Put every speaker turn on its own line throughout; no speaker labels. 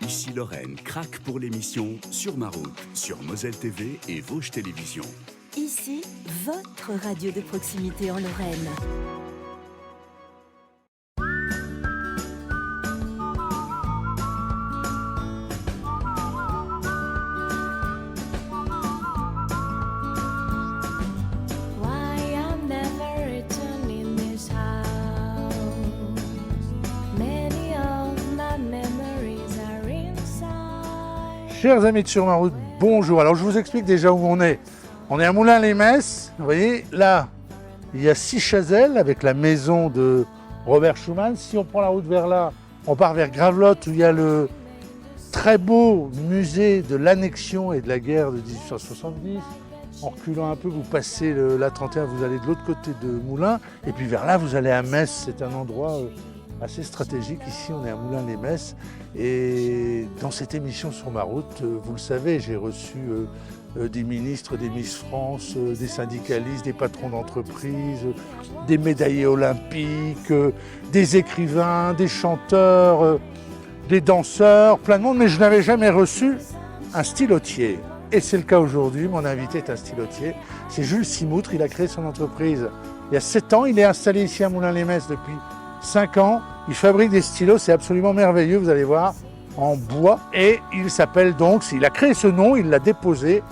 Ici Lorraine craque pour l'émission Sur ma route, sur Moselle TV et Vosges Télévisions.
Ici, votre radio de proximité en Lorraine.
Chers amis de Sur ma route, bonjour. Alors je vous explique déjà où on est. On est à Moulins-les-Metz. Vous voyez, là, il y a 6 chazelles avec la maison de Robert Schumann. Si on prend la route vers là, on part vers Gravelotte où il y a le très beau musée de l'annexion et de la guerre de 1870. En reculant un peu, vous passez l'A31, vous allez de l'autre côté de Moulins. Et puis vers là, vous allez à Metz. C'est un endroit assez stratégique. Ici, on est à Moulins-les-Metz. Et dans cette émission Sur ma route, vous le savez, j'ai reçu des ministres, des Miss France, des syndicalistes, des patrons d'entreprise, des médaillés olympiques, des écrivains, des chanteurs, des danseurs, plein de monde, mais je n'avais jamais reçu un stylotier. Et c'est le cas aujourd'hui, mon invité est un stylotier. C'est Jules Simoutre, il a créé son entreprise il y a 7 ans, il est installé ici à Moulins-les-Metz depuis 5 ans, il fabrique des stylos, c'est absolument merveilleux, vous allez voir, en bois. Et il s'appelle donc, il a créé ce nom, il l'a déposé,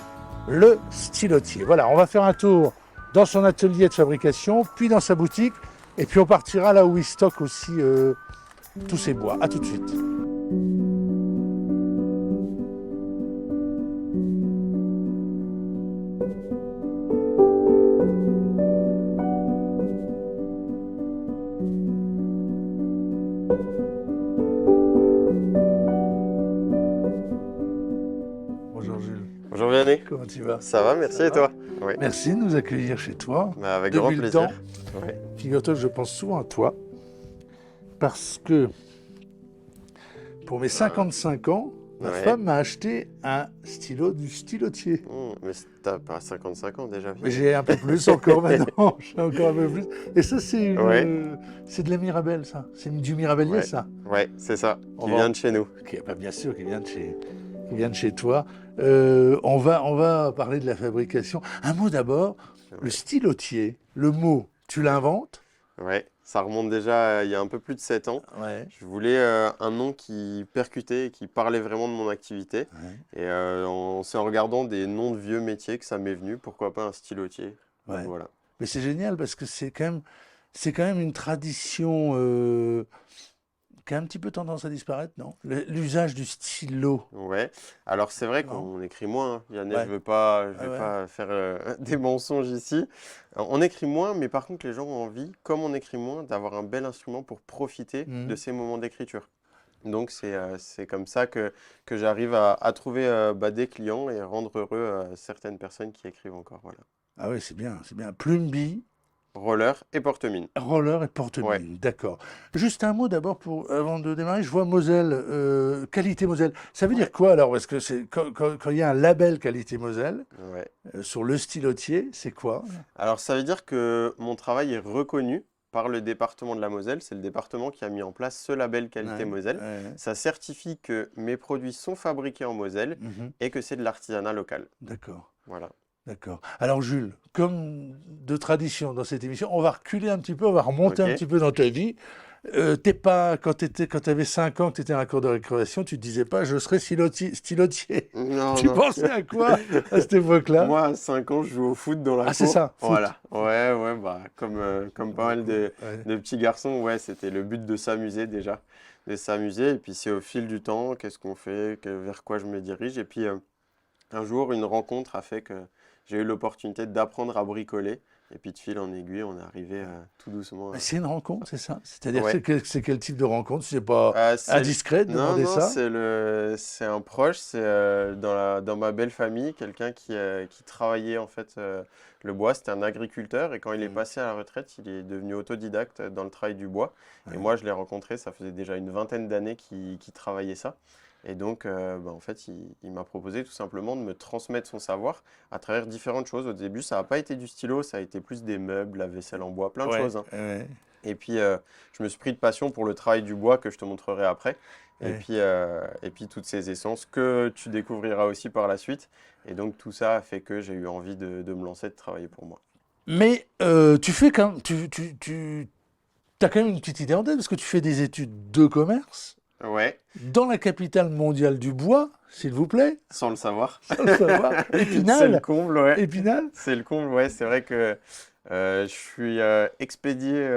le stylotier. Voilà, on va faire un tour dans son atelier de fabrication, puis dans sa boutique, et puis on partira là où il stocke aussi tous ses bois. A tout de suite.
Bonjour Vianney.
Comment tu vas?
Ça va, merci et toi? Oui.
Merci de nous accueillir chez toi.
Avec grand plaisir.
Oui. Figure-toi que je pense souvent à toi parce que pour mes 55 ans, ma femme m'a acheté un stylo du stylotier.
Mais t'as pas 55 ans déjà.
Mais j'ai un peu plus encore maintenant. J'ai encore un peu plus. Et ça, c'est de la Mirabelle, ça. C'est du Mirabellier, ça.
Oui, c'est ça. Qui vient de chez nous.
Bien sûr, qui vient de chez toi. On va parler de la fabrication. Un mot d'abord, le stylotier, le mot, tu l'inventes?
Oui, ça remonte déjà il y a un peu plus de 7 ans.
Ouais.
Je voulais un nom qui percutait et qui parlait vraiment de mon activité. Ouais. Et c'est en regardant des noms de vieux métiers que ça m'est venu. Pourquoi pas un stylotier?
Ouais.
Voilà.
Mais c'est génial parce que c'est quand même une tradition qui a un petit peu tendance à disparaître, non? L'usage du stylo.
Ouais. Alors c'est vrai qu'on écrit moins, hein. Yannick,
Ouais.
je vais pas faire des mensonges ici. Alors, on écrit moins, mais par contre les gens ont envie, comme on écrit moins, d'avoir un bel instrument pour profiter de ces moments d'écriture. Donc c'est comme ça que j'arrive à trouver des clients et rendre heureux certaines personnes qui écrivent encore. Voilà.
Ah oui, c'est bien, c'est bien. Plume-bille.
Roller et porte-mine.
Roller et porte-mine, ouais. D'accord. Juste un mot d'abord avant de démarrer. Je vois Moselle, qualité Moselle. Ça veut dire quoi alors? Parce que c'est quand il y a un label qualité Moselle sur le stylotier, c'est quoi?
Alors ça veut dire que mon travail est reconnu par le département de la Moselle. C'est le département qui a mis en place ce label qualité Moselle. Ça certifie que mes produits sont fabriqués en Moselle et que c'est de l'artisanat local.
D'accord.
Voilà.
D'accord. Alors Jules, comme de tradition dans cette émission, on va reculer un petit peu, on va remonter un petit peu dans ta vie. Quand tu avais 5 ans, que tu étais à la cour de récréation, tu ne te disais pas « je serai stylotier ». Tu pensais à quoi à cette époque-là?
Moi, à 5 ans, je jouais au foot dans la cour.
Ah, c'est ça, foot.
Voilà. Ouais, comme pas mal de petits garçons, c'était le but de s'amuser déjà. De s'amuser, et puis c'est au fil du temps, qu'est-ce qu'on fait, vers quoi je me dirige. Et puis un jour, une rencontre a fait que j'ai eu l'opportunité d'apprendre à bricoler. Et puis de fil en aiguille, on est arrivé tout doucement.
C'est une rencontre, c'est ça? C'est-à-dire c'est quel type de rencontre? C'est pas indiscret de demander
ça?
Non,
c'est un proche, c'est dans ma belle famille, quelqu'un qui travaillait en fait le bois. C'était un agriculteur et quand il est passé à la retraite, il est devenu autodidacte dans le travail du bois. Et moi, je l'ai rencontré, ça faisait déjà une vingtaine d'années qu'il travaillait ça. Et donc, en fait, il m'a proposé tout simplement de me transmettre son savoir à travers différentes choses. Au début, ça n'a pas été du stylo, ça a été plus des meubles, la vaisselle en bois, plein de choses. Hein. Et puis, je me suis pris de passion pour le travail du bois que je te montrerai après.
Ouais.
Et puis toutes ces essences que tu découvriras aussi par la suite. Et donc tout ça a fait que j'ai eu envie de me lancer, de travailler pour moi.
Mais tu fais quand même, tu as quand même une petite idée en tête parce que tu fais des études de commerce
Ouais,
dans la capitale mondiale du bois, s'il vous plaît,
sans le savoir.
sans le savoir.
C'est le
Épinal,
comble, ouais.
Épinal.
C'est le comble, ouais. C'est vrai que je suis expédié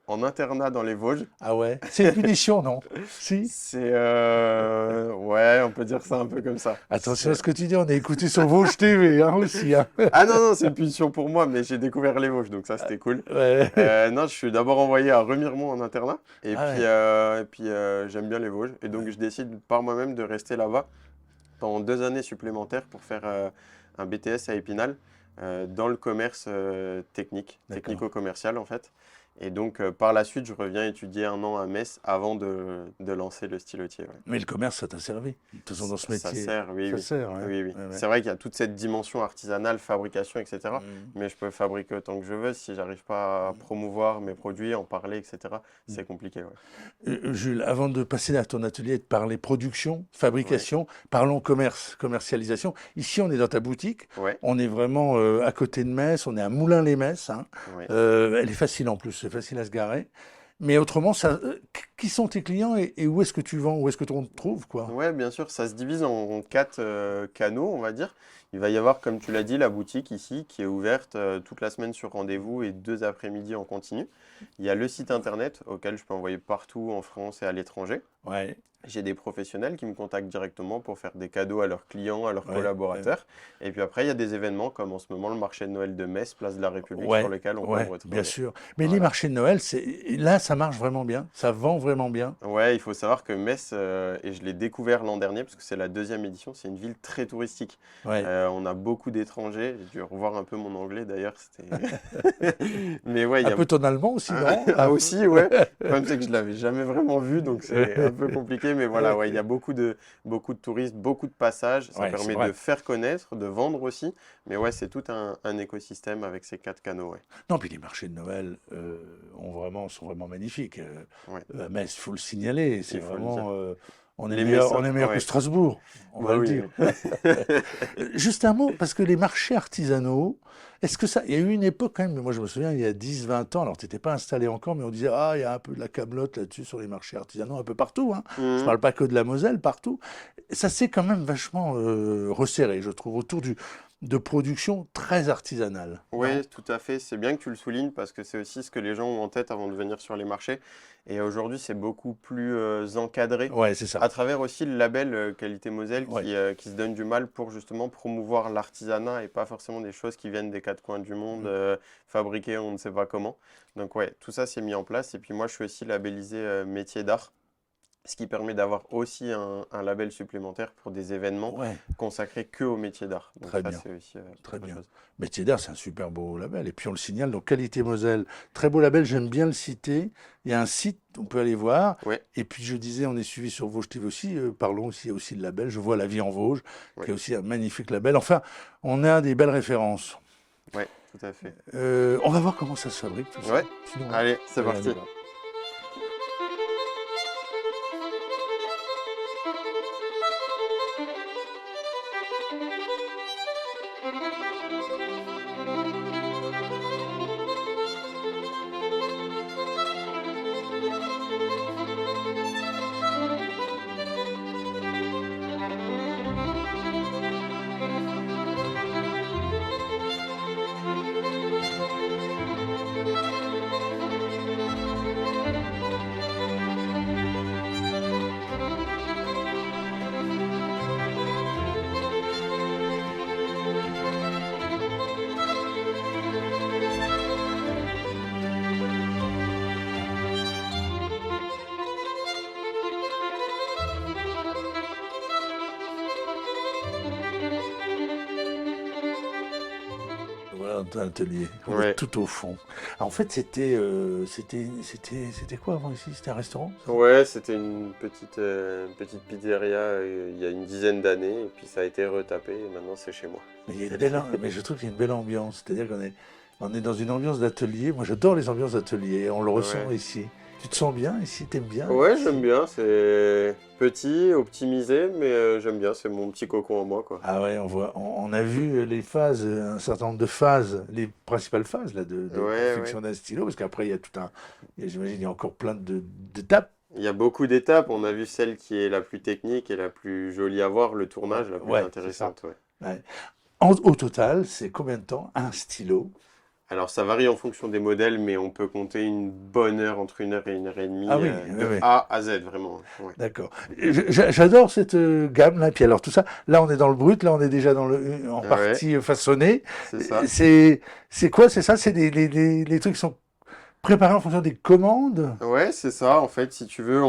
en internat dans les Vosges.
Ah ouais, c'est une punition, non? Si.
C'est ouais, on peut dire ça un peu comme ça.
Attention à ce que tu dis, on est écouté sur Vosges TV hein, aussi. Hein.
Ah non, non, c'est une punition pour moi, mais j'ai découvert les Vosges, donc ça c'était cool.
Ouais.
Non, je suis d'abord envoyé à Remiremont en internat,
Ah
et puis j'aime bien les Vosges, et donc je décide par moi-même de rester là-bas pendant 2 années supplémentaires pour faire un BTS à Épinal dans le commerce
D'accord.
technico-commercial en fait. Et donc par la suite, je reviens étudier 1 an à Metz avant de lancer le stylotier. Ouais.
Mais le commerce, ça t'a servi. De toute façon, dans ce
Ça
métier.
sert, oui,
Ça
oui.
sert, ouais.
Oui, oui.
Ouais, ouais.
C'est vrai qu'il y a toute cette dimension artisanale, fabrication, etc.
Mm.
Mais je peux fabriquer autant que je veux. Si j'arrive pas à promouvoir mes produits, en parler, etc., c'est compliqué. Ouais.
Jules, avant de passer à ton atelier et de parler production, fabrication, parlons commerce, commercialisation. Ici, on est dans ta boutique.
Ouais,
On est vraiment à côté de Metz. On est à Moulins-les-Metz. Hein.
ouais.
Elle est facile en plus. C'est facile à se garer. Mais autrement, qui sont tes clients et où est-ce que tu vends? Où est-ce que on te trouve, quoi?
Ouais, bien sûr, ça se divise en 4 canaux, on va dire. Il va y avoir, comme tu l'as dit, la boutique ici qui est ouverte toute la semaine sur rendez-vous et 2 après-midi en continu. Il y a le site internet auquel je peux envoyer partout en France et à l'étranger.
Ouais.
J'ai des professionnels qui me contactent directement pour faire des cadeaux à leurs clients, à leurs collaborateurs. Et puis après, il y a des événements comme en ce moment le marché de Noël de Metz, place de la République, sur lequel on peut me retrouver.
Bien sûr. Mais les
Voilà.
marchés de Noël, là, ça marche vraiment bien. Ça vend vraiment bien.
Ouais, il faut savoir que Metz, et je l'ai découvert l'an dernier parce que c'est la 2e édition, c'est une ville très touristique.
Ouais.
On a beaucoup d'étrangers. J'ai dû revoir un peu mon anglais d'ailleurs. C'était... Mais ouais, il y
Un
a
peu ton allemand aussi, non?
Ah aussi, ouais. Le problème, c'est que je ne l'avais jamais vraiment vu, donc c'est un peu compliqué. Mais voilà, ouais, il y a beaucoup de touristes, beaucoup de passages. Ça
Ouais, c'est
permet
vrai.
de faire connaître, de vendre aussi. Mais ouais, c'est tout un écosystème avec ces 4 canaux. Ouais.
Non, puis les marchés de Noël sont vraiment magnifiques.
Ouais.
Metz, il faut le signaler. C'est
Il faut le
vraiment. On est
Les
meilleur,
Messins,
on est meilleur
ouais.
que Strasbourg, on va
Bah
le
oui,
dire.
oui.
Juste un mot, parce que les marchés artisanaux, est-ce que ça. Il y a eu une époque quand même, mais moi je me souviens, il y a 10-20 ans, alors tu n'étais pas installé encore, mais on disait, ah, il y a un peu de la camelote là-dessus sur les marchés artisanaux, un peu partout. Hein. Je ne
Mhm.
parle pas que de la Moselle, partout. Ça s'est quand même vachement resserré, je trouve, autour de production très artisanale.
Oui,
Non.
tout à fait. C'est bien que tu le soulignes parce que c'est aussi ce que les gens ont en tête avant de venir sur les marchés. Et aujourd'hui, c'est beaucoup plus encadré
Ouais, c'est ça.
à travers aussi le label Qualité Moselle
Ouais.
qui se donne du mal pour justement promouvoir l'artisanat et pas forcément des choses qui viennent des 4 coins du monde, fabriquées on ne sait pas comment. Donc ouais, tout ça c'est mis en place. Et puis moi, je suis aussi labellisé métier d'art, ce qui permet d'avoir aussi un label supplémentaire pour des événements
Ouais,
consacrés que au métier d'art. Donc
très
ça,
bien.
c'est aussi
Très
autre
bien.
chose.
Métier d'art, c'est un super beau label. Et puis on le signale, donc Qualité Moselle, très beau label, j'aime bien le citer. Il y a un site, on peut aller voir.
Ouais.
Et puis je disais, on est suivi sur Vosges TV aussi. Parlons aussi, il y a aussi le label. Je vois La Vie en Vosges,
Ouais.
qui est aussi un magnifique label. Enfin, on a des belles références.
Ouais, tout à fait.
On va voir comment ça se fabrique, tout ça.
Ouais.
Sinon,
Allez, c'est
allez, on
parti.
y va. Voilà, dans un atelier. On est
Ouais.
tout au fond. Alors, en fait, c'était quoi avant ici? C'était un restaurant? Ça
Ouais, c'était une petite pizzeria il y a une dizaine d'années, et puis ça a été retapé, et maintenant c'est chez moi.
Mais, il y a une mais je trouve qu'il y a une belle ambiance. C'est-à-dire on est dans une ambiance d'atelier. Moi, j'adore les ambiances d'atelier. On le ressent
Ouais.
ici. Tu te sens bien ici, t'aimes bien?
Ouais, j'aime bien. C'est petit, optimisé, mais j'aime bien. C'est mon petit cocon en moi, quoi.
Ah ouais, on a vu les phases, un certain nombre de phases, les principales phases là, de
Ouais,
confection
ouais.
d'un stylo, parce qu'après il y a j'imagine, il y a encore plein d'étapes.
Il y a beaucoup d'étapes. On a vu celle qui est la plus technique et la plus jolie à voir, le tournage, la plus
Ouais, c'est ça.
intéressante, ouais.
Ouais. Au total, c'est combien de temps un stylo?
Alors, ça varie en fonction des modèles, mais on peut compter une bonne heure, entre 1 heure et 1 heure et demie,
Ah oui, oui,
de
oui.
A à Z, vraiment. Ouais.
D'accord. J'adore cette gamme-là. Puis alors tout ça, là on est dans le brut, là on est déjà en
Ouais,
partie façonné.
c'est ça.
C'est quoi? C'est ça? C'est les trucs qui sont préparés en fonction des commandes?
Ouais, c'est ça. En fait, si tu veux,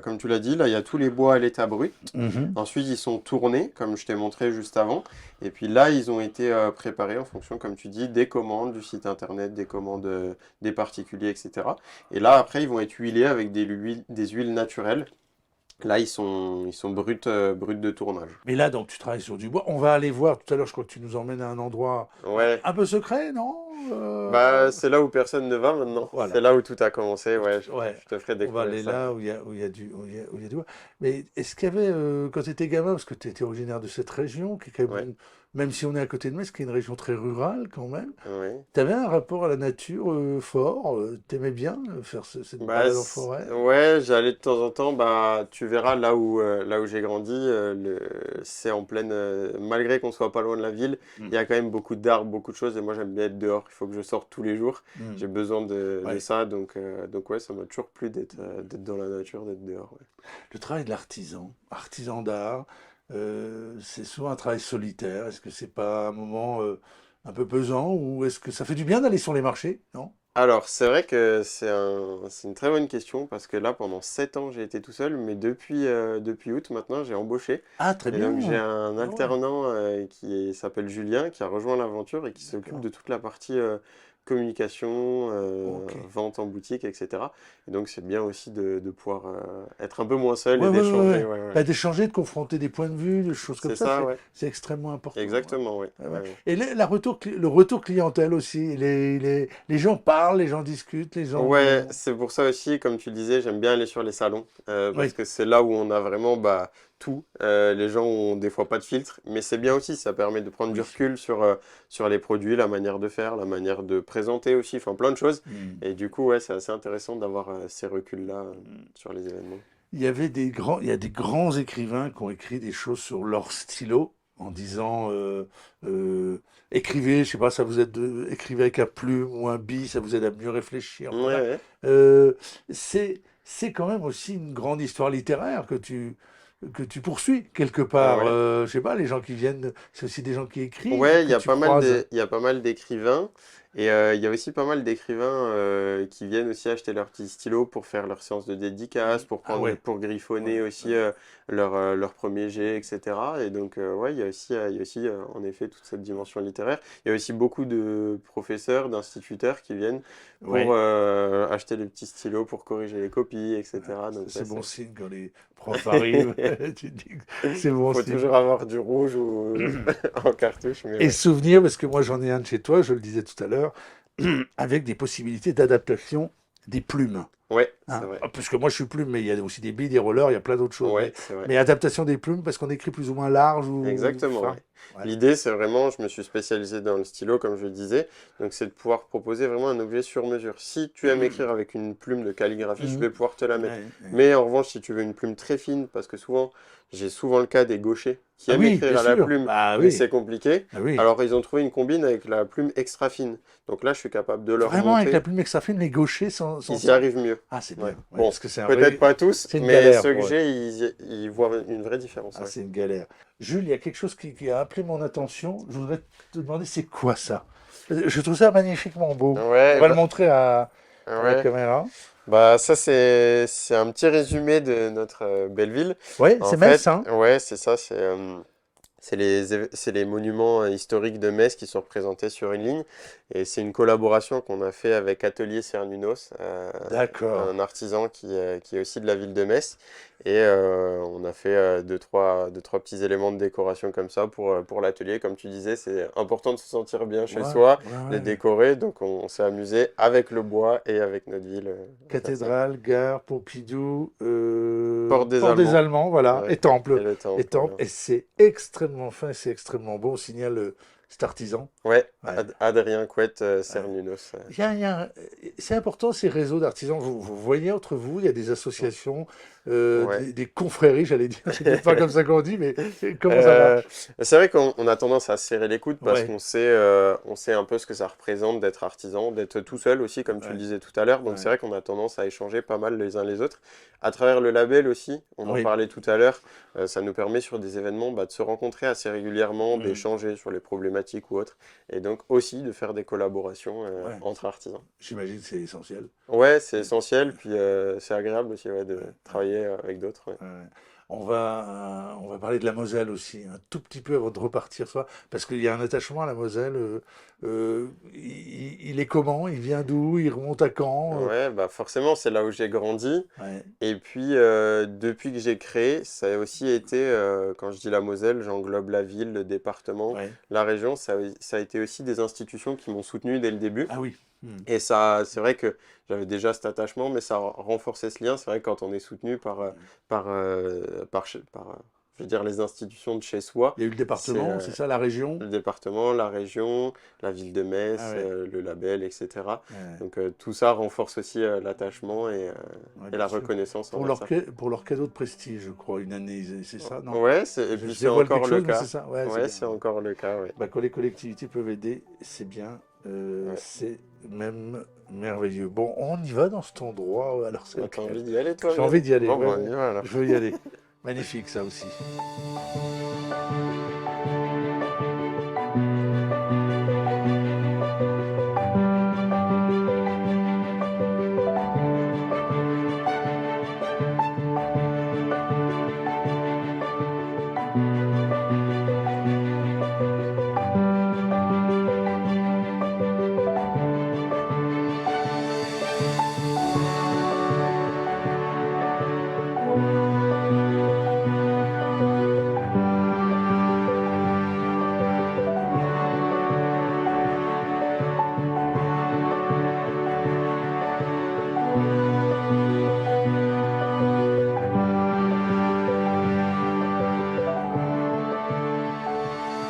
comme tu l'as dit, là, il y a tous les bois à l'état brut.
Mhm.
Ensuite, ils sont tournés, comme je t'ai montré juste avant. Et puis là, ils ont été préparés en fonction, comme tu dis, des commandes du site internet, des commandes des particuliers, etc. Et là, après, ils vont être huilés avec des huiles naturelles. Là, ils sont bruts, bruts de tournage.
Mais là, donc, tu travailles sur du bois. On va aller voir tout à l'heure, je crois que tu nous emmènes à un endroit
Ouais,
un peu secret, non?
bah, c'est là où personne ne va maintenant.
Voilà.
C'est là où tout a commencé. Ouais,
Ouais.
je te ferai
On va
découvrir
aller
ça.
là où il y a du bois. Mais est-ce qu'il y avait, quand tu étais gamin, parce que tu étais originaire de cette région, qui est quand
Ouais,
même, même si on est à côté de Metz, qui est une région très rurale quand même,
ouais.
tu avais un rapport à la nature fort? T'aimais bien faire cette balade en forêt?
Ouais, j'allais de temps en temps. Bah, tu verras là où j'ai grandi, c'est en pleine. Malgré qu'on soit pas loin de la ville, il
Mm.
y a quand même beaucoup d'arbres, beaucoup de choses. Et moi, j'aime bien être dehors. Il faut que je sorte tous les jours.
Mm.
J'ai besoin de
Ouais.
ça. Donc ouais, ça m'a toujours plu d'être dans la nature, d'être dehors. Ouais.
Le travail de l'artisan, artisan d'art, c'est souvent un travail solitaire. Est-ce que c'est pas un moment un peu pesant ou est-ce que ça fait du bien d'aller sur les marchés? Non?
Alors, c'est vrai que c'est une très bonne question parce que là, pendant 7 ans, j'ai été tout seul, mais depuis août, maintenant, j'ai embauché.
Ah, très
Et donc, j'ai
bien.
un
Ah ouais,
alternant qui s'appelle Julien, qui a rejoint l'aventure et qui s'occupe
d'accord.
de toute la partie communication,
Ok.
vente en boutique, etc. Et donc, c'est bien aussi de pouvoir être un peu moins seul
Ouais,
et
ouais, ouais,
d'échanger.
ouais.
Ouais, ouais.
Bah, d'échanger, de confronter des points de vue, des choses comme
C'est
ça,
ça, ouais.
c'est extrêmement important. Ouais.
Exactement, oui.
Ouais, ouais.
Ouais, ouais.
Et le retour clientèle aussi, les gens parlent, les gens discutent, les gens...
Ouais, c'est pour ça aussi, comme tu le disais, j'aime bien aller sur les salons parce
Oui,
que c'est là où on a vraiment bah, tout. Les gens ont des fois pas de filtre, mais c'est bien aussi, ça permet de prendre du
oui.
recul sur les produits, la manière de faire, la manière de présenter aussi, enfin plein de choses.
Mm.
Et du coup, ouais, c'est assez intéressant d'avoir ces reculs-là sur les événements.
Il y a des grands écrivains qui ont écrit des choses sur leur stylo en disant écrivez, je sais pas, écrivez avec un plume ou un bi, ça vous aide à mieux réfléchir.
Ouais,
Voilà.
ouais.
Euh, c'est quand même aussi une grande histoire littéraire que tu poursuis quelque part.
Ouais.
Je sais pas, les gens qui viennent, c'est aussi des gens qui écrivent
Ouais,
que tu croises.
il y a pas mal d'écrivains et il y a aussi pas mal d'écrivains qui viennent aussi acheter leur petit stylo pour faire leur séance de dédicace,
Ah ouais,
pour griffonner
ouais,
aussi
ouais.
leur premier jet, etc. Et donc, ouais, il y a aussi en effet toute cette dimension littéraire. Il y a aussi beaucoup de professeurs, d'instituteurs qui viennent pour
Ouais.
acheter les petits stylos pour corriger les copies,
Ouais,
etc.
ça,
Donc,
c'est
ouais,
bon
c'est.
signe quand les profs arrivent. Tu te dis que c'est bon
Faut
signe.
toujours avoir du rouge ou en cartouche, mais
Et
ouais.
souvenir, parce que moi j'en ai un de chez toi, je le disais tout à l'heure, avec des possibilités d'adaptation des plumes.
Ouais, c'est
Hein.
vrai.
Parce que moi je suis plume, mais il y a aussi des billes, des rollers, il y a plein d'autres choses.
Ouais, c'est vrai.
Mais adaptation des plumes, parce qu'on écrit plus ou moins large ou
Exactement,
fin.
ouais.
Ouais.
L'idée, c'est vraiment, je me suis spécialisé dans le stylo, comme je le disais, donc c'est de pouvoir proposer vraiment un objet sur mesure. Si tu aimes écrire avec une plume de calligraphie, je
Mhm.
vais pouvoir te la mettre.
Ouais, ouais.
Mais en revanche, si tu veux une plume très fine, parce que j'ai souvent le cas des gauchers qui
Ah
aiment
oui, bien
écrire à la
sûr.
plume,
Ah
mais
oui,
c'est compliqué.
ah oui.
Alors, ils ont trouvé une combine avec la plume extra fine. Donc là, je suis capable de leur
Vraiment, avec la
monter.
plume extra fine, les gauchers sont
Ils y
ça.
arrivent mieux.
Ah, c'est
Ouais.
bien. Ouais,
Bon,
parce que c'est un
peut-être
vrai...
pas tous,
C'est une
mais
galère
ceux que
pour eux.
j'ai, ils voient une vraie différence.
Ah,
Ouais.
c'est une galère. Jules, il y a quelque chose qui a appelé mon attention. Je voudrais te demander, c'est quoi ça? Je trouve ça magnifiquement beau. On
Ouais,
va le montrer à la
ouais.
caméra.
Bah ça c'est un petit résumé de notre belle ville.
Oui,
En
c'est Metz,
fait,
hein?
ouais, c'est ça, C'est les monuments historiques de Metz qui sont représentés sur une ligne. Et c'est une collaboration qu'on a fait avec Atelier Cernunos,
D'accord.
un artisan qui est aussi de la ville de Metz. Et on a fait deux, trois petits éléments de décoration comme ça pour l'atelier. Comme tu disais, c'est important de se sentir bien chez
Ouais,
soi,
ouais,
de
ouais.
décorer. Donc on s'est amusé avec le bois et avec notre ville.
Cathédrale, gare, Pompidou,
Porte des
Port des
Allemands.
Allemands, voilà,
Ouais.
et Temple.
Et le
Et
temple.
Temple, et c'est extrêmement fin, c'est extrêmement beau. On signale cet artisan.
Ouais,
Ouais.
Adrien Couette, Cernunos.
C'est important ces réseaux d'artisans. Vous voyez entre vous, il y a des associations,
Ouais.
des confréries, j'allais dire. C'est pas comme ça qu'on dit, mais comment ça
Euh,
marche?
c'est vrai qu'on a tendance à se serrer les coudes parce
Ouais,
on sait un peu ce que ça représente d'être artisan, d'être tout seul aussi, comme tu le
ouais,
disais tout à l'heure. Donc
ouais.
c'est vrai qu'on a tendance à échanger pas mal les uns les autres. À travers le label aussi, on en
Oui.
parlait tout à l'heure, ça nous permet sur des événements de se rencontrer assez régulièrement,
Mm.
d'échanger sur les problématiques ou autres, et donc aussi de faire des collaborations
Ouais.
entre artisans.
J'imagine que c'est essentiel.
Ouais, c'est essentiel, puis c'est agréable aussi ouais, de travailler avec d'autres. Ouais.
Ouais. On va parler de la Moselle aussi, un tout petit peu avant de repartir, parce qu'il y a un attachement à la Moselle. Il est comment? Il vient d'où? Il remonte à quand?
Ouais, bah forcément, c'est là où j'ai grandi.
Ouais,
Et puis, depuis que j'ai créé, ça a aussi été, quand je dis la Moselle, j'englobe la ville, le département,
ouais.
la région. Ça a été aussi des institutions qui m'ont soutenu dès le début.
Ah oui. Hmm.
Et ça, c'est vrai que j'avais déjà cet attachement, mais ça a renforcé ce lien. C'est vrai que quand on est soutenu je veux dire, les institutions de chez soi,
Il y a eu le département, c'est ça, la région?
le département, la région, la ville de Metz,
Ah ouais.
le label, etc.
Ouais.
Donc tout ça renforce aussi l'attachement
Ouais,
et
bien
la
sûr.
reconnaissance
Pour
envers ça.
pour leur cadeau de prestige, je crois, une année, c'est ça, non?
Ouais, et
Je
puis c'est
dévoile
encore
quelque
le
chose, mais
cas.
c'est ça. Ouais, c'est
Ouais,
bien.
c'est encore le cas, ouais.
Bah, quand les collectivités peuvent aider, c'est bien.
Ouais.
C'est même merveilleux. Bon, on y va dans cet endroit. Alors, c'est
Bah, t'as
lequel?
envie d'y aller, toi,
J'ai envie d'y aller.
Bon,
Ouais,
bah, on
ouais.
y va alors.
Je veux y aller. Magnifique, ça aussi.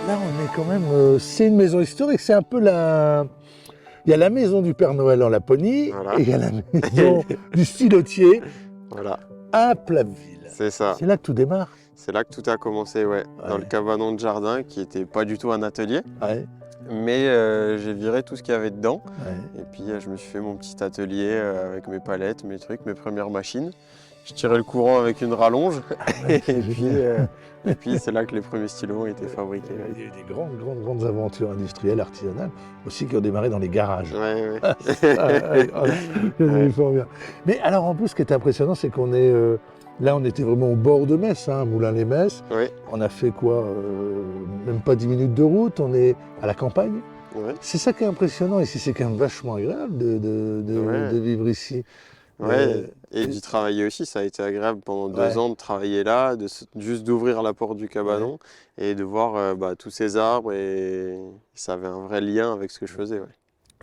Là, on est quand même. C'est une maison historique. C'est un peu la. Il y a la maison du Père Noël en Laponie
Voilà.
et il y a la maison du stylotier
Voilà,
à Plaville.
c'est ça.
C'est là que tout démarre.
C'est là que tout a commencé, ouais. Dans
Ouais.
le cabanon de jardin, qui était pas du tout un atelier,
Ouais,
mais j'ai viré tout ce qu'il y avait dedans.
ouais.
Et puis je me suis fait mon petit atelier avec mes palettes, mes trucs, mes premières machines. Je tirais le courant avec une rallonge. Et puis c'est là que les premiers stylos ont été fabriqués. Ouais.
Il y a eu des grandes aventures industrielles, artisanales, aussi qui ont démarré dans les garages.
Ouais, ouais.
C'est fort bien. Mais alors en plus, ce qui est impressionnant, c'est qu'on est là, on était vraiment au bord de Metz, hein, Moulins-les-Metz.
Ouais,
On a fait quoi même pas 10 minutes de route, on est à la campagne.
ouais.
C'est ça qui est impressionnant ici, c'est quand même vachement agréable
Ouais.
de vivre ici.
Ouais, et d'y travailler aussi, ça a été agréable pendant 2 ans de travailler là, juste d'ouvrir la porte du cabanon et de voir tous ces arbres et ça avait un vrai lien avec ce que je faisais. Ouais.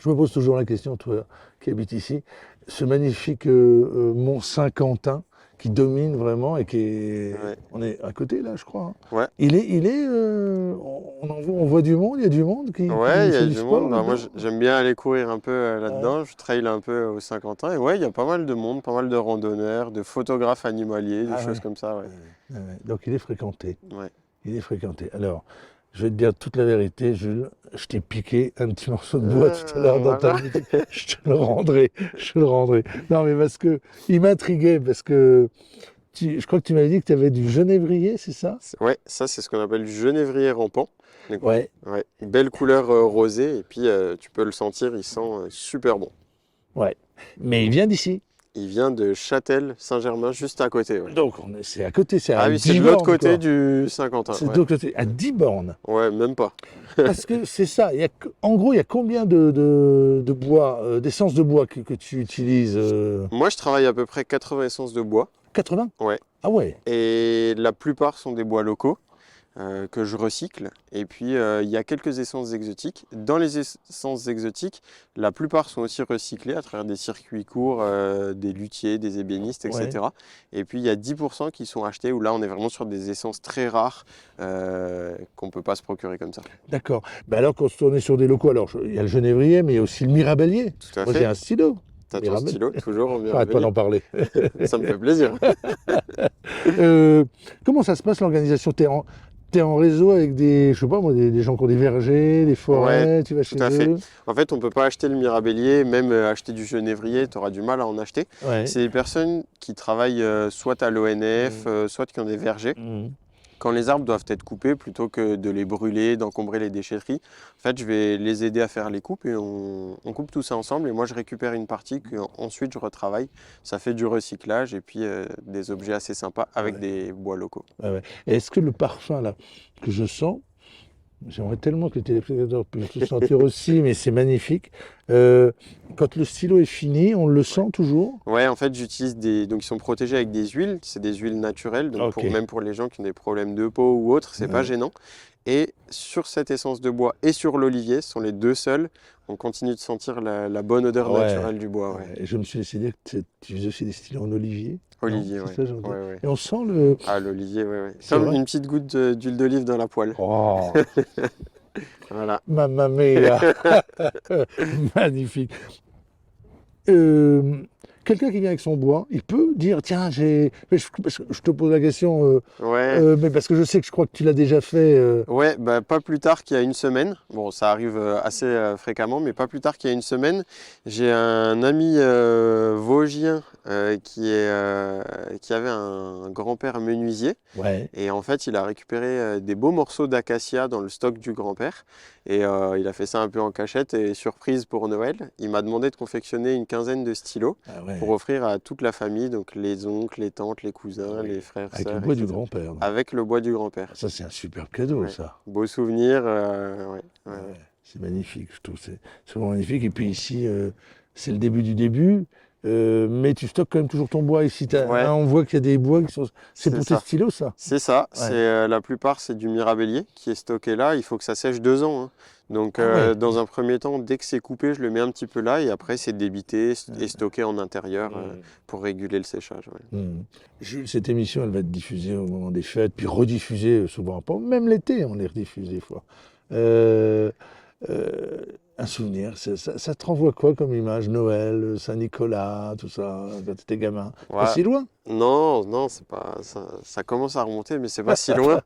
Je me pose toujours la question, toi qui habites ici, ce magnifique mont Saint-Quentin qui domine vraiment et qui est...
Ouais.
On est à côté là, je crois. Hein.
Ouais.
On voit du monde, il y a du monde qui
Ouais, il y
fait
a du
sport
monde. Bah, moi,
là-dedans.
j'aime bien aller courir un peu là-dedans. Je trail un peu au Saint-Quentin. Et ouais, il y a pas mal de monde, pas mal de randonneurs, de photographes animaliers, des
Ah
choses
ouais.
comme ça. Ouais.
Ouais. Donc il est fréquenté.
Ouais.
Il est fréquenté. Alors, je vais te dire toute la vérité, Jules. Je t'ai piqué un petit morceau de bois tout à l'heure dans ta
Voilà.
musique. Je te le rendrai. Je te le rendrai. Non, mais parce que il m'intriguait, parce que je crois que tu m'avais dit que tu avais du genévrier, c'est ça?
Ouais, ça, c'est ce qu'on appelle du genévrier rampant. Donc,
Ouais.
ouais, belle couleur rosée. Et puis, tu peux le sentir, il sent super bon.
Ouais. Mais il vient d'ici.
Il vient de Châtel-Saint-Germain, juste à côté. Ouais.
Donc c'est à côté, c'est à
Ah oui, c'est
10
de l'autre
bornes,
côté
quoi.
du Saint-Quentin.
C'est de
Ouais.
l'autre côté, à 10 bornes.
Ouais, même pas.
Parce que c'est ça, en gros, il y a combien de bois, d'essence de bois que tu utilises
Moi, je travaille à peu près 80 essences de bois.
80?
Ouais.
Ah ouais.
Et la plupart sont des bois locaux que je recycle. Et puis, il y a quelques essences exotiques. Dans les essences exotiques, la plupart sont aussi recyclées à travers des circuits courts, des luthiers, des ébénistes, etc.
Ouais.
Et puis, il y a 10% qui sont achetés, où là, on est vraiment sur des essences très rares qu'on ne peut pas se procurer comme ça.
D'accord. Ben alors, quand on est sur des locaux, alors il y a le genévrier, mais il y a aussi le mirabellier.
Tout à
Moi,
fait.
j'ai un stylo.
T'as ton
Mirabelle.
stylo, toujours en
Arrête pas d'en
mirabellier.
parler.
Ça me fait plaisir.
Comment ça se passe l'organisation? T'es en réseau avec des, je sais pas moi, des gens qui ont des vergers, des forêts, tu vas chez
tout à fait.
eux?
En fait, on ne peut pas acheter le mirabellier, même acheter du genévrier, tu auras du mal à en acheter.
Ouais.
C'est des personnes qui travaillent soit à l'ONF, soit qui ont des vergers.
Mhm.
Quand les arbres doivent être coupés, plutôt que de les brûler, d'encombrer les déchetteries, en fait, je vais les aider à faire les coupes et on coupe tout ça ensemble. Et moi, je récupère une partie qu'ensuite je retravaille. Ça fait du recyclage et puis des objets assez sympas avec des bois locaux.
Ouais, ouais. Et est-ce que le parfum là que je sens, j'aimerais tellement que les téléspectateurs puissent le sentir aussi, mais c'est magnifique. Quand le stylo est fini, on le sent toujours?
Ouais, en fait, j'utilise des. Donc, ils sont protégés avec des huiles. C'est des huiles naturelles. Donc,
Ok.
même pour les gens qui ont des problèmes de peau ou autre, c'est pas
Ouais.
gênant. Et sur cette essence de bois et sur l'olivier, ce sont les deux seuls. On continue de sentir la bonne odeur
Ouais.
naturelle du bois. Ouais.
Et je me suis laissé dire que tu faisais aussi des stylos en olivier.
Olivier,
Non,
ouais.
c'est ça, j'ai entendu.
Ouais, ouais.
Et on sent le.
Ah, l'olivier, ouais, ouais.
C'est
Comme
vrai
une petite goutte d'huile d'olive dans la poêle.
Oh,
Voilà.
mamma mia. Magnifique. Quelqu'un qui vient avec son bois, il peut dire tiens, parce que je te pose la question,
Ouais.
mais parce que je sais que je crois que tu l'as déjà fait.
Ouais, bah, pas plus tard qu'il y a une semaine. Bon, ça arrive assez fréquemment, mais pas plus tard qu'il y a une semaine. J'ai un ami vosgien qui avait un grand-père menuisier.
Ouais.
Et en fait, il a récupéré des beaux morceaux d'acacia dans le stock du grand-père. Et il a fait ça un peu en cachette. Et surprise pour Noël, il m'a demandé de confectionner une quinzaine de stylos
Ah ouais.
pour offrir à toute la famille, donc les oncles, les tantes, les cousins, les frères,
Avec le
sœurs,
bois du
etc.
grand-père.
Avec le bois du grand-père.
Ça, c'est un superbe cadeau,
Ouais.
ça.
Beau souvenir, ouais.
Ouais, c'est magnifique, je trouve. C'est vraiment magnifique. Et puis ici, c'est le début du début. Mais tu stockes quand même toujours ton bois ici.
Ouais.
Hein, on voit qu'il y a des bois qui sont. C'est
C'est
pour
ça.
tes stylos, ça?
C'est ça,
Ouais.
la plupart c'est du mirabellier qui est stocké là, il faut que ça sèche 2 ans. Hein. Donc
Ah ouais.
dans un premier temps, dès que c'est coupé, je le mets un petit peu là et après c'est débité et stocké en intérieur pour réguler le séchage. Ouais.
Jules, cette émission, elle va être diffusée au moment des fêtes, puis rediffusée souvent. Même l'été, on les rediffuse des fois. Un souvenir, ça te renvoie quoi comme image? Noël, Saint-Nicolas, tout ça, quand t'étais gamin? Pas
Ouais.
si loin?
Non, c'est pas ça commence à remonter, mais c'est pas si loin.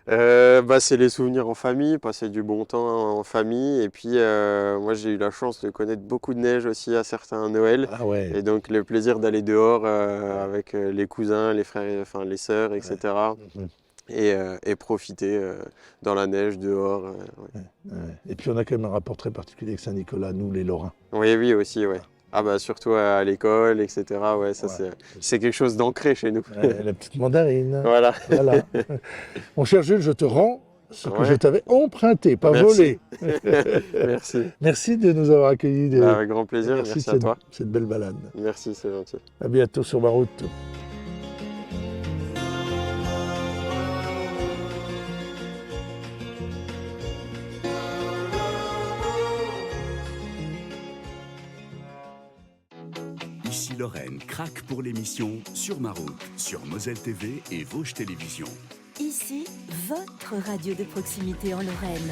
C'est les souvenirs en famille, passer du bon temps en famille. Et puis moi j'ai eu la chance de connaître beaucoup de neige aussi à certains Noëls.
Ah ouais.
Et donc le plaisir d'aller dehors avec les cousins, les frères, enfin les sœurs, etc.
Mhm.
Et profiter dans la neige dehors. Ouais.
Ouais. Et puis on a quand même un rapport très particulier avec Saint-Nicolas, nous les Lorrains.
Oui aussi, ouais. Ah bah surtout à l'école, etc. Ouais, ça
Ouais.
c'est quelque chose d'ancré chez nous.
Ouais, la petite mandarine.
Voilà.
Voilà. Mon cher Jules, je te rends ce que
Ouais.
je t'avais emprunté, pas
Merci.
volé.
Merci.
Merci de nous avoir accueillis.
Avec grand plaisir,
Merci
merci
de
à toi.
cette belle balade.
Merci, c'est gentil.
À bientôt sur ma route.
Ici Lorraine craque pour l'émission Sur ma route, sur Moselle TV et Vosges Télévisions.
Ici, votre radio de proximité en Lorraine.